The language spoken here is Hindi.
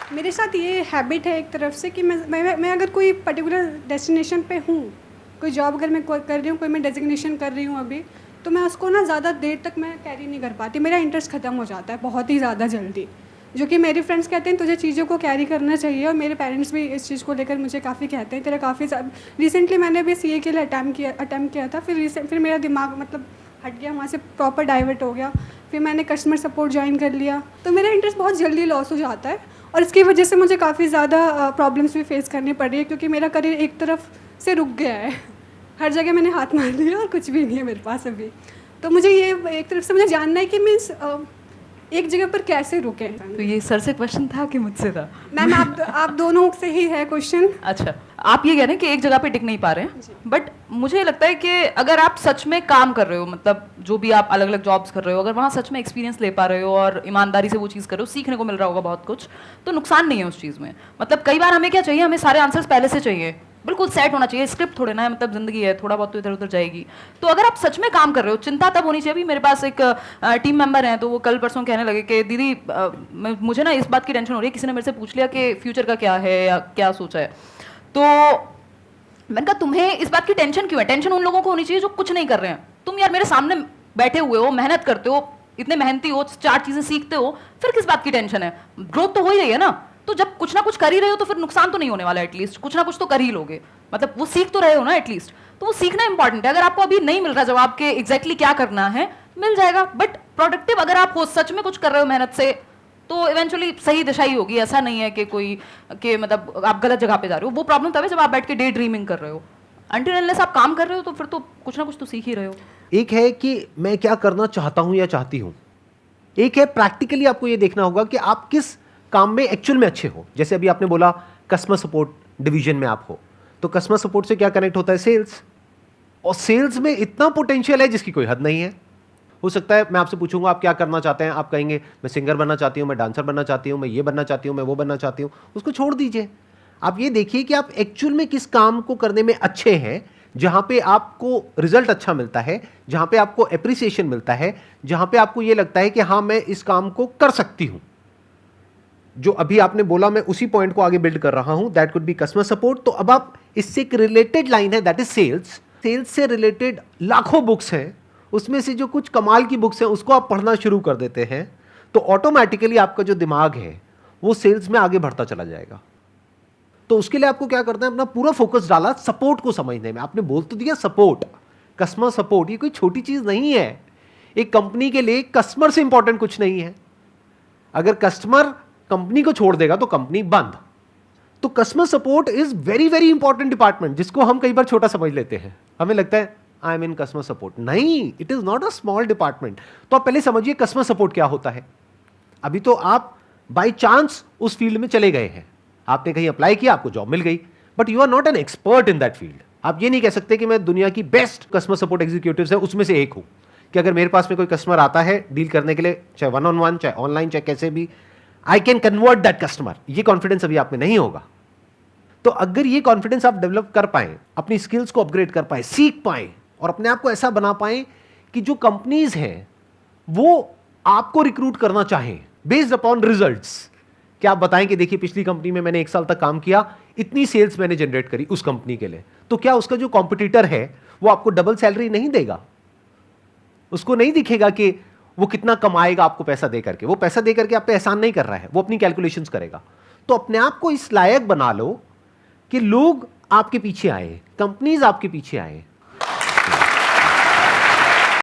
मेरे साथ ये हैबिट है एक तरफ से कि मैं अगर कोई पर्टिकुलर डेस्टिनेशन पे हूँ, कोई जॉब अगर मैं कर रही हूँ, कोई मैं डेजिग्नेशन कर रही हूँ अभी, तो मैं उसको ना ज़्यादा देर तक मैं कैरी नहीं कर पाती। मेरा इंटरेस्ट ख़त्म हो जाता है बहुत ही ज़्यादा जल्दी। जो कि मेरे फ्रेंड्स कहते हैं तुझे चीज़ों को कैरी करना चाहिए, और मेरे पेरेंट्स भी इस चीज़ को लेकर मुझे काफ़ी कहते हैं तेरा काफ़ी रिसेंटली मैंने भी सीए के लिए अटैम्प्ट किया था। फिर मेरा दिमाग मतलब हट गया वहाँ से, प्रॉपर डाइवर्ट हो गया। फिर मैंने कस्टमर सपोर्ट ज्वाइन कर लिया, तो मेरा इंटरेस्ट बहुत जल्दी लॉस हो जाता है, और इसकी वजह से मुझे काफ़ी ज़्यादा प्रॉब्लम्स भी फेस करनी पड़ रही है, क्योंकि मेरा करियर एक तरफ से रुक गया है। हर जगह मैंने हाथ मार लिया और कुछ भी नहीं है मेरे पास अभी। तो मुझे ये एक तरफ से मुझे जानना है कि मीन्स एक जगह पर कैसे रुकें। तो ये सर से क्वेश्चन था कि मुझसे था? मैम आप दोनों से ही है क्वेश्चन। अच्छा, आप ये कह रहे हैं कि एक जगह पे टिक नहीं पा रहे हैं, बट मुझे लगता है कि अगर आप सच में काम कर रहे हो, मतलब जो भी आप अलग अलग जॉब्स कर रहे हो, अगर वहाँ सच में एक्सपीरियंस ले पा रहे हो और ईमानदारी से वो चीज़ कर रहे हो, सीखने को मिल रहा होगा बहुत कुछ, तो नुकसान नहीं है उस चीज़ में। मतलब कई बार हमें क्या चाहिए, हमें सारे आंसर्स पहले से चाहिए, बिल्कुल सेट होना चाहिए, स्क्रिप्ट थोड़े ना है, मतलब जिंदगी है, थोड़ा बहुत तो इधर उधर जाएगी। तो अगर आप सच में काम कर रहे हो, चिंता तब होनी चाहिए। अभी मेरे पास एक टीम मेंबर हैं, तो वो कल परसों कहने लगे कि दीदी मुझे ना इस बात की टेंशन हो रही है, किसी ने मेरे से पूछ लिया कि फ्यूचर का क्या है या क्या सोचा है। तो मैंने कहा तुम्हें इस बात की टेंशन क्यों है? टेंशन उन लोगों को होनी चाहिए जो कुछ नहीं कर रहे हैं। तुम यार मेरे सामने बैठे हुए हो, मेहनत करते हो, इतने मेहनती हो, 4 चीजें सीखते हो, फिर किस बात की टेंशन है? ग्रोथ तो हो ही रही है ना। तो जब कुछ ना कुछ कर ही रहे हो तो फिर नुकसान तो नहीं होने वाला, एटलीस्ट कुछ ना कुछ तो कर ही लोगे, मतलब वो सीख तो रहे हो ना एटलीस्ट। तो वो सीखना इंपॉर्टेंट है। अगर आपको अभी नहीं मिल रहा जवाब के एग्जैक्टली क्या करना है, मिल जाएगा, बट प्रोडक्टिव अगर आप हो, सच में कुछ कर रहे हो मेहनत से, तो इवेंचुअली सही दिशा ही होगी। ऐसा नहीं है कि कोई कि मतलब आप गलत जगह पे जा रहे हो। वो प्रॉब्लम तब है जब आप बैठ के डे ड्रीमिंग कर रहे हो। अनटिल अनलेस आप काम कर रहे हो तो फिर तो कुछ ना कुछ तो सीख ही रहे हो। एक है कि मैं क्या करना चाहता हूं या चाहती हूं, एक है प्रैक्टिकली आपको ये देखना होगा कि आप किस काम में एक्चुअल में अच्छे हो। जैसे अभी आपने बोला कस्टमर सपोर्ट डिवीजन में आप हो, तो कस्टमर सपोर्ट से क्या कनेक्ट होता है? सेल्स। और सेल्स में इतना पोटेंशियल है जिसकी कोई हद नहीं है। हो सकता है मैं आपसे पूछूंगा आप क्या करना चाहते हैं, आप कहेंगे मैं सिंगर बनना चाहती हूं, मैं डांसर बनना चाहती हूं, मैं ये बनना चाहती हूं, मैं वो बनना चाहती हूं। उसको छोड़ दीजिए। आप ये देखिए कि आप एक्चुअल में किस काम को करने में अच्छे हैं, जहां पे आपको रिजल्ट अच्छा मिलता है, जहां पे आपको एप्रिसिएशन मिलता है, जहां पे आपको ये लगता है कि हाँ मैं इस काम को कर सकती हूं। जो अभी आपने बोला मैं उसी पॉइंट को आगे बिल्ड कर रहा हूं, that could be customer support. तो अब आप इससे एक रिलेटेड लाइन है, दैट इज सेल्स। सेल्स से रिलेटेड लाखों बुक्स हैं, उसमें से जो कुछ कमाल की बुक्स हैं उसको आप पढ़ना शुरू कर देते हैं, तो ऑटोमेटिकली आपका जो दिमाग है वो सेल्स में आगे बढ़ता चला जाएगा। तो उसके लिए आपको क्या करना है, अपना पूरा फोकस डाला सपोर्ट को समझने में। आपने बोल तो दिया सपोर्ट, कस्टमर सपोर्ट, ये कोई छोटी चीज नहीं है। एक कंपनी के लिए कस्टमर से इंपॉर्टेंट कुछ नहीं है। अगर कस्टमर कंपनी को छोड़ देगा तो कंपनी बंद। तो customer support is very very important department, जिसको हम कई बार छोटा समझ लेते हैं। हमें लगता है I am in customer support. नहीं, it is not a small department. तो आप पहले समझिए कस्टमर सपोर्ट क्या होता है। अभी तो आप बाई चांस उस फील्ड में चले गए हैं, आपने कहीं अप्लाई किया, आपको जॉब मिल गई, but you are not an expert in that field. आप ये नहीं कह सकते कि मैं दुनिया की बेस्ट कस्टमर सपोर्ट एग्जीक्यूटिव्स है उसमें से एक हूं, कि अगर मेरे पास में कोई कस्टमर आता है डील करने के लिए, चाहे 1-on-1, चाहे ऑनलाइन, चाहे कैसे भी, I can convert that customer. ये कॉन्फिडेंस अभी आप में नहीं होगा। तो अगर ये कॉन्फिडेंस आप डेवलप कर पाए, अपनी स्किल्स को अपग्रेड कर पाए, सीख पाए और अपने आप को ऐसा बना पाए कि जो कंपनीज हैं वो आपको रिक्रूट करना चाहें बेस्ड अपॉन रिजल्ट्स। क्या आप बताएं कि देखिए पिछली कंपनी में मैंने 1 साल तक काम किया, इतनी सेल्स मैंने जनरेट करी उस कंपनी के लिए, तो क्या उसका जो कॉम्पिटिटर है वो आपको डबल सैलरी नहीं देगा? उसको नहीं दिखेगा कि वो कितना कमाएगा आपको पैसा दे करके। वो पैसा दे करके आप पे एहसान नहीं कर रहा है, वो अपनी कैलकुलेशंस करेगा। तो अपने आप को इस लायक बना लो कि लोग आपके पीछे आए, कंपनीज आपके पीछे आए।